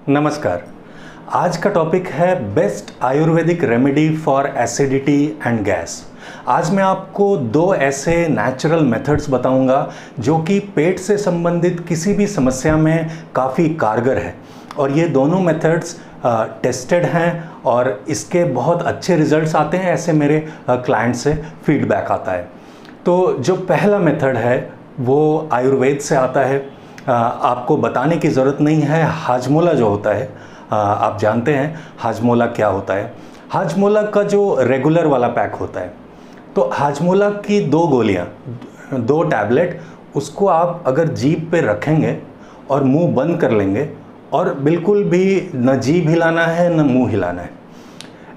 नमस्कार। आज का टॉपिक है best Ayurvedic remedy for acidity and gas. आज मैं आपको दो ऐसे नेचुरल मेथड्स बताऊंगा जो कि पेट से संबंधित किसी भी समस्या में काफ़ी कारगर है और ये दोनों मेथड्स टेस्टेड हैं और इसके बहुत अच्छे रिजल्ट्स आते हैं, ऐसे मेरे क्लाइंट से फीडबैक आता है। तो जो पहला मेथड है वो आयुर्वेद से आता है। आपको बताने की ज़रूरत नहीं है। हाजमोला जो होता है, आप जानते हैं हाजमोला क्या होता है। हाजमोला का जो रेगुलर वाला पैक होता है, तो हाजमोला की 2 गोलियां, 2 टैबलेट, उसको आप अगर जीभ पे रखेंगे और मुंह बंद कर लेंगे और बिल्कुल भी न जीभ हिलाना है न मुंह हिलाना है,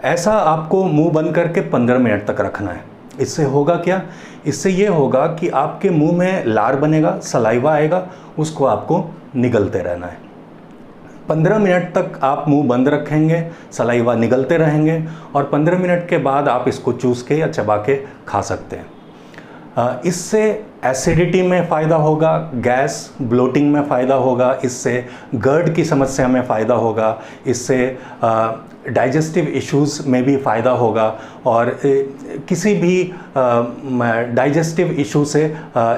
ऐसा आपको मुंह बंद करके 15 मिनट तक रखना है। इससे होगा क्या? इससे ये होगा कि आपके मुंह में लार बनेगा, सलाइवा आएगा, उसको आपको निगलते रहना है। 15 मिनट तक आप मुंह बंद रखेंगे, सलाइवा निगलते रहेंगे और 15 मिनट के बाद आप इसको चूस के या चबा के खा सकते हैं। इससे एसिडिटी में फ़ायदा होगा, गैस ब्लोटिंग में फ़ायदा होगा, इससे गर्ड की समस्या में फ़ायदा होगा, इससे डाइजेस्टिव इश्यूज़ में भी फ़ायदा होगा और किसी भी डाइजेस्टिव इशू से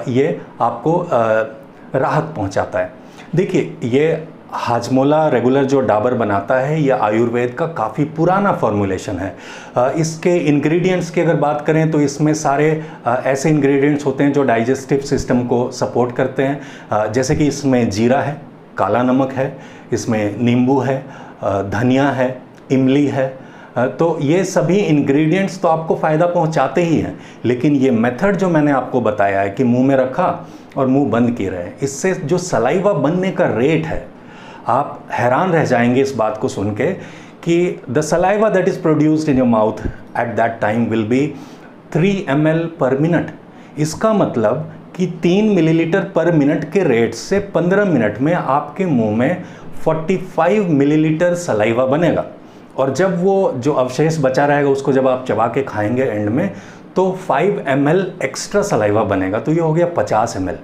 ये आपको राहत पहुंचाता है। देखिए, ये हाजमोला रेगुलर जो डाबर बनाता है, यह आयुर्वेद का काफ़ी पुराना फॉर्मूलेशन है। इसके इंग्रेडिएंट्स की अगर बात करें तो इसमें सारे ऐसे इंग्रेडिएंट्स होते हैं जो डाइजेस्टिव सिस्टम को सपोर्ट करते हैं। जैसे कि इसमें जीरा है, काला नमक है, इसमें नींबू है, धनिया है, इमली है। तो ये सभी इंग्रेडिएंट्स तो आपको फ़ायदा पहुंचाते ही हैं, लेकिन ये मेथड जो मैंने आपको बताया है कि मुंह में रखा और मुंह बंद किए रहे, इससे जो सलाइवा बनने का रेट है, आप हैरान रह जाएंगे इस बात को सुन के कि the saliva that is produced in your mouth at that time will be 3 ml पर मिनट। इसका मतलब कि 3 मिलीलीटर पर मिनट के रेट से 15 मिनट में आपके मुंह में 45 मिलीलीटर सलाइवा बनेगा और जब वो जो अवशेष बचा रहेगा उसको जब आप चबा के खाएंगे एंड में, तो 5 ml एक्स्ट्रा सलाइवा बनेगा। तो ये हो गया 50 ml।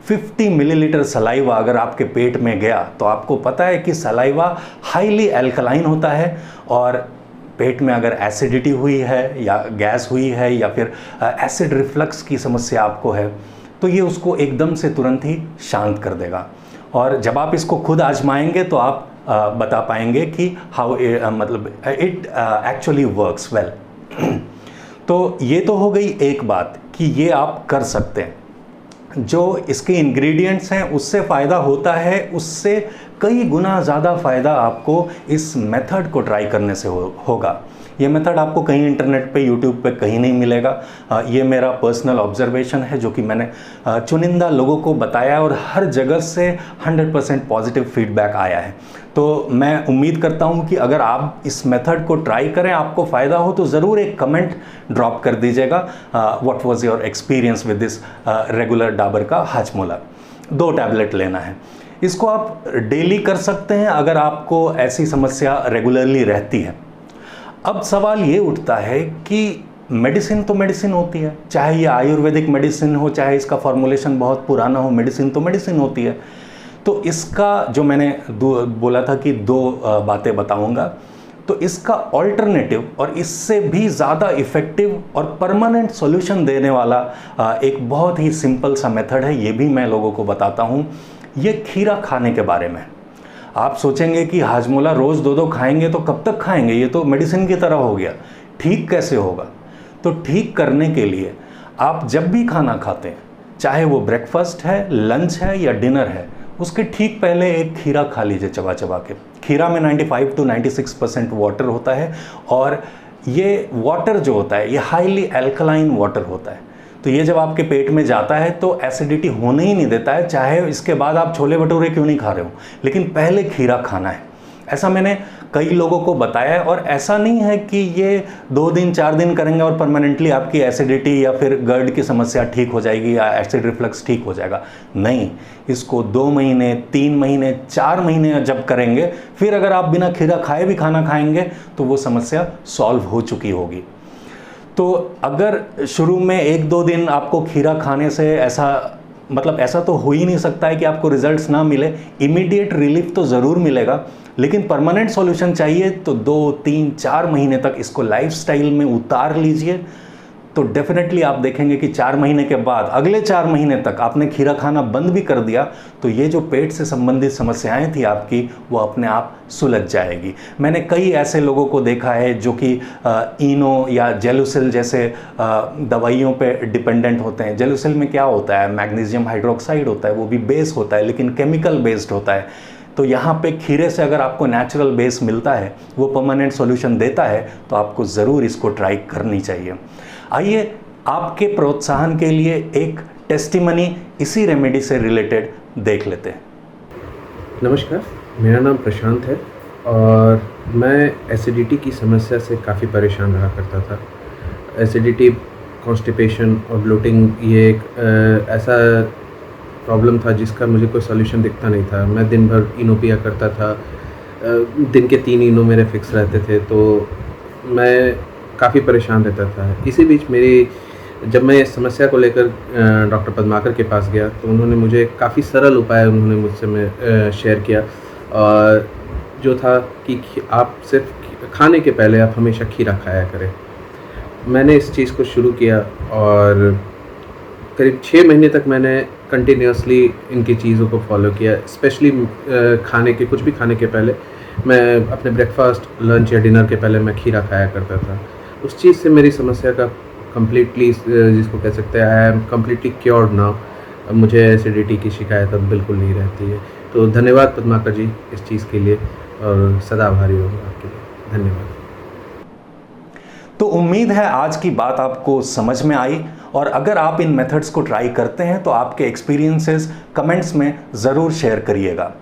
50 मिलीलीटर सलाइवा अगर आपके पेट में गया तो आपको पता है कि सलाइवा हाईली एल्कलाइन होता है और पेट में अगर एसिडिटी हुई है या गैस हुई है या फिर एसिड रिफ्लक्स की समस्या आपको है, तो ये उसको एकदम से तुरंत ही शांत कर देगा। और जब आप इसको खुद आजमाएंगे तो आप बता पाएंगे कि हाउ मतलब इट एक्चुअली वर्क्स वेल। तो ये तो हो गई एक बात कि ये आप कर सकते हैं। जो इसके इंग्रेडिएंट्स हैं उससे फ़ायदा होता है, उससे कई गुना ज़्यादा फ़ायदा आपको इस मेथड को ट्राई करने से होगा। ये मेथड आपको कहीं इंटरनेट पे, यूट्यूब पे कहीं नहीं मिलेगा। ये मेरा पर्सनल ऑब्जर्वेशन है जो कि मैंने चुनिंदा लोगों को बताया और हर जगह से 100% पॉजिटिव फीडबैक आया है। तो मैं उम्मीद करता हूँ कि अगर आप इस मेथड को ट्राई करें, आपको फ़ायदा हो, तो ज़रूर एक कमेंट ड्रॉप कर दीजिएगा। What was your experience with this regular Dabur का हाजमोला। 2 टैबलेट लेना है। इसको आप डेली कर सकते हैं अगर आपको ऐसी समस्या रेगुलरली रहती है। अब सवाल ये उठता है कि मेडिसिन तो मेडिसिन होती है, चाहे ये आयुर्वेदिक मेडिसिन हो, चाहे इसका फॉर्मूलेशन बहुत पुराना हो, मेडिसिन तो मेडिसिन होती है। तो इसका जो मैंने बोला था कि 2 बातें बताऊंगा, तो इसका ऑल्टरनेटिव और इससे भी ज़्यादा इफ़ेक्टिव और परमानेंट सॉल्यूशन देने वाला एक बहुत ही सिंपल सा मेथड है। ये भी मैं लोगों को बताता हूँ। ये खीरा खाने के बारे में। आप सोचेंगे कि हाजमोला रोज़ 2-2 खाएंगे तो कब तक खाएंगे, ये तो मेडिसिन की तरह हो गया, ठीक कैसे होगा? तो ठीक करने के लिए आप जब भी खाना खाते हैं, चाहे वो ब्रेकफास्ट है, लंच है या डिनर है, उसके ठीक पहले एक खीरा खा लीजिए चबा चबा के। खीरा में 95 to 96% वाटर होता है और ये वाटर जो होता है ये हाईली एल्कलाइन वाटर होता है। तो ये जब आपके पेट में जाता है तो एसिडिटी होने ही नहीं देता है, चाहे इसके बाद आप छोले भटूरे क्यों नहीं खा रहे हो, लेकिन पहले खीरा खाना है। ऐसा मैंने कई लोगों को बताया है और ऐसा नहीं है कि ये 2 दिन 4 दिन करेंगे और परमानेंटली आपकी एसिडिटी या फिर गर्ड की समस्या ठीक हो जाएगी या एसिड रिफ्लक्स ठीक हो जाएगा। नहीं, इसको 2 महीने, 3 महीने, 4 महीने जब करेंगे, फिर अगर आप बिना खीरा खाए भी खाना खाएंगे तो वो समस्या सॉल्व हो चुकी होगी। तो अगर शुरू में 1-2 दिन आपको खीरा खाने से ऐसा मतलब ऐसा तो हो ही नहीं सकता है कि आपको रिजल्ट्स ना मिले। इमीडिएट रिलीफ तो ज़रूर मिलेगा, लेकिन परमानेंट सॉल्यूशन चाहिए तो 2, 3, 4 महीने तक इसको लाइफस्टाइल में उतार लीजिए। तो डेफिनेटली आप देखेंगे कि 4 महीने के बाद, अगले 4 महीने तक आपने खीरा खाना बंद भी कर दिया तो ये जो पेट से संबंधित समस्याएं थी आपकी, वो अपने आप सुलझ जाएगी। मैंने कई ऐसे लोगों को देखा है जो कि इनो या जेलुसिल जैसे दवाइयों पे डिपेंडेंट होते हैं। जेलुसिल में क्या होता है, मैग्नीशियम हाइड्रोक्साइड होता है, वो भी बेस होता है लेकिन केमिकल बेस्ड होता है। तो यहाँ पे खीरे से अगर आपको नेचुरल बेस मिलता है, वो परमानेंट सॉल्यूशन देता है, तो आपको ज़रूर इसको ट्राई करनी चाहिए। आइए आपके प्रोत्साहन के लिए एक टेस्टिमनी इसी रेमेडी से रिलेटेड देख लेते हैं। नमस्कार, मेरा नाम प्रशांत है और मैं एसिडिटी की समस्या से काफ़ी परेशान रहा करता था। एसिडिटी, कॉन्स्टिपेशन और ब्लोटिंग ये एक ऐसा प्रॉब्लम था जिसका मुझे कोई सॉल्यूशन दिखता नहीं था। मैं दिन भर इनो पिया करता था, दिन के 3 इनो मेरे फिक्स रहते थे, तो मैं काफ़ी परेशान रहता था। इसी बीच जब मैं इस समस्या को लेकर डॉक्टर पद्माकर के पास गया तो उन्होंने मुझे काफ़ी सरल उपाय मुझसे शेयर किया, और जो था कि आप सिर्फ खाने के पहले आप हमेशा खीरा खाया करें। मैंने इस चीज़ को शुरू किया और करीब 6 महीने तक मैंने कंटिन्यूसली इनकी चीज़ों को फॉलो किया। स्पेशली कुछ भी खाने के पहले मैं अपने ब्रेकफास्ट, लंच या डिनर के पहले मैं खीरा खाया करता था। उस चीज़ से मेरी समस्या का कम्प्लीटली, जिसको कह सकते हैं, I am completely cured now. मुझे एसिडिटी की शिकायत अब बिल्कुल नहीं रहती है। तो धन्यवाद पद्माकर जी इस चीज़ के लिए, और सदा आभारी हूँ आपके लिए। धन्यवाद। तो उम्मीद है आज की बात आपको समझ में आई, और अगर आप इन मेथड्स को ट्राई करते हैं तो आपके एक्सपीरियंसेस कमेंट्स में ज़रूर शेयर करिएगा।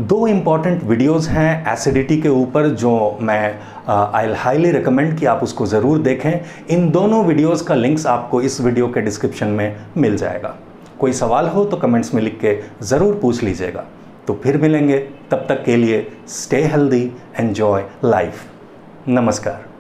2 इम्पॉर्टेंट वीडियोस हैं एसिडिटी के ऊपर जो मैं आई हाईली रिकमेंड कि आप उसको ज़रूर देखें। इन दोनों वीडियोस का लिंक्स आपको इस वीडियो के डिस्क्रिप्शन में मिल जाएगा। कोई सवाल हो तो कमेंट्स में लिख के ज़रूर पूछ लीजिएगा। तो फिर मिलेंगे, तब तक के लिए स्टे हेल्दी, एन्जॉय लाइफ। नमस्कार।